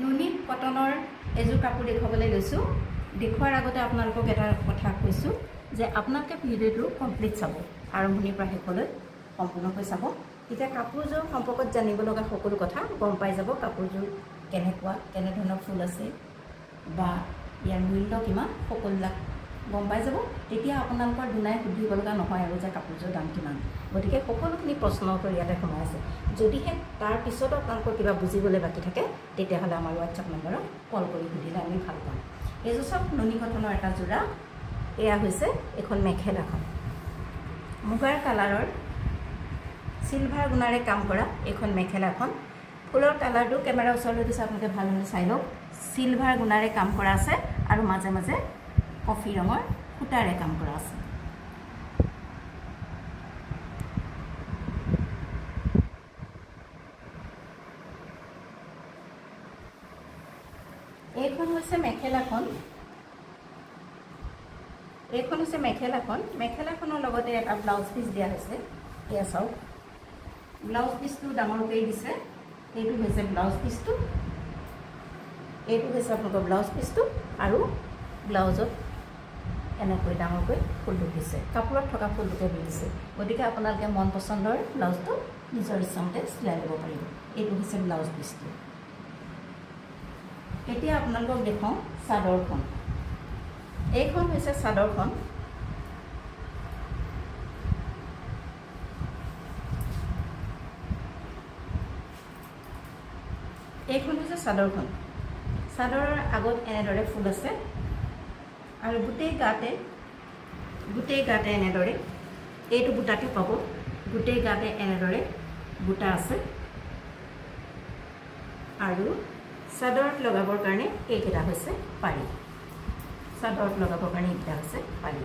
নুনি কটনৰ এযোৰ কাপোৰ দেখাবলৈ লৈছো। দেখুৱাৰ আগতে আপোনালোকক এটা কথা কৈছো যে আপোনালোকে ভিডিঅ'টো কমপ্লিট চাব, আৰম্ভণিৰ পৰা শেষলৈ সম্পূৰ্ণকৈ চাব। এতিয়া কাপোৰযোৰ সম্পৰ্কত জানিব লগা সকলো কথা গম পাই যাব। কাপোৰযোৰ কেনেকুৱা, কেনে ধৰণৰ ফুল আছে বা ইয়াৰ মূল্য কিমান, সকলোবিলাক গম পাই যাব। তেতিয়া আপোনালোকৰ দুনাই সুধিব লগা নহয় আৰু যে কাপোৰযোৰ দাম কিমান। গতিকে সকলোখিনি প্ৰশ্ন কৰি ইয়াতে সোমাই আছে। যদিহে তাৰ পিছতো আপোনালোকৰ কিবা বুজিবলৈ বাকী থাকে তেতিয়াহ'লে আমাৰ হোৱাটছআপ নম্বৰত কল কৰি সুধিলে আমি ভাল পাম। এইযোৰ চব নুনি কটনৰ এটা যোৰা। এয়া হৈছে এখন মেখেলাখন, মুগাৰ কালাৰৰ চিলভাৰ গুণাৰে কাম কৰা এইখন মেখেলাখন। ফুলৰ কালাৰটো কেমেৰা ওচৰলৈ দিছে, আপোনালোকে ভালদৰে চাই লওক। চিলভাৰ গুণাৰে কাম কৰা আছে আৰু মাজে মাজে কফি ৰঙৰ সূতাৰে কাম কৰা আছে। এইখন হৈছে মেখেলাখন। এইখন হৈছে মেখেলাখন। মেখেলাখনৰ লগতে এটা ব্লাউজ পিচ দিয়া হৈছে। এয়া চাওক, ব্লাউজ পিচটো ডাঙৰকৈ দিছে। এইটো হৈছে ব্লাউজ পিচটো, এইটো হৈছে আপোনালোকৰ ব্লাউজ পিচটো আৰু ব্লাউজত এনেকৈ ডাঙৰকৈ ফুলটো দিছে। কাপোৰত থকা ফুলটোকে দি দিছে। গতিকে আপোনালোকে মন পচন্দৰ ব্লাউজটো নিজৰ ইচ্ছামতে চিলাই ল'ব পাৰিব। এইটো হৈছে ব্লাউজ পিচটো। এতিয়া আপোনালোকক দেখাওঁ চাদৰখন। এইখন হৈছে চাদৰখন। এইখন হৈছে চাদৰখন। চাদৰৰ আগত এনেদৰে ফুল আছে আৰু গোটেই গাতে এনেদৰে এইটো বুটাটো পাব। গোটেই গাতে এনেদৰে বুটা আছে আৰু চাদৰত লগাবৰ কাৰণে এইকেইটা হৈছে পাৰি। চাদৰত লগাবৰ কাৰণে এইকেইটা হৈছে পাৰি।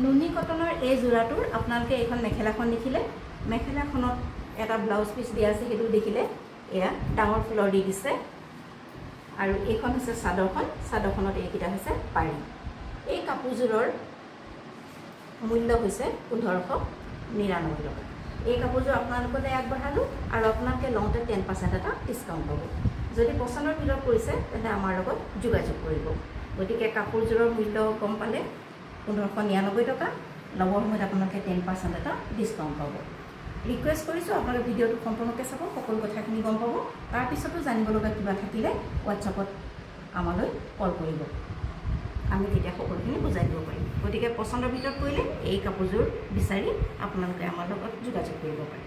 নুনি কটনৰ এই যোৰাটোৰ আপোনালোকে এইখন মেখেলাখন দেখিলে, মেখেলাখনত এটা ব্লাউজ পিচ দিয়া আছে, সেইটো দেখিলে এয়া ডাঙৰ ফুলৰ দি দিছে। আৰু এইখন হৈছে চাদৰখন। চাদৰখনত এইকেইটা হৈছে পাৰি। এই কাপোৰযোৰৰ মূল্য হৈছে 1599 টকা। এই কাপোৰযোৰ আপোনালোকলৈ আগবঢ়ালোঁ আৰু আপোনালোকে লওঁতে 10% এটা ডিছকাউণ্ট পাব। যদি পচন্দৰ ভিতৰত পৰিছে তেন্তে আমাৰ লগত যোগাযোগ কৰিব। গতিকে কাপোৰযোৰৰ মূল্য গম পালে 1599 টকা। ল'বৰ সময়ত আপোনালোকে 10% এটা ডিছকাউণ্ট পাব। ৰিকুৱেষ্ট কৰিছোঁ আপোনালোকে ভিডিঅ'টো সম্পূৰ্ণকৈ চাব, সকলো কথাখিনি গম পাব। তাৰপিছতো জানিব লগা কিবা থাকিলে হোৱাটছআপত আমালৈ কল কৰিব, আমি তেতিয়া সকলোখিনি বুজাই দিব পাৰিম। গতিকে পচন্দৰ ভিতৰত পৰিলে এই কাপোৰযোৰ বিচাৰি আপোনালোকে আমাৰ লগত যোগাযোগ কৰিব পাৰে।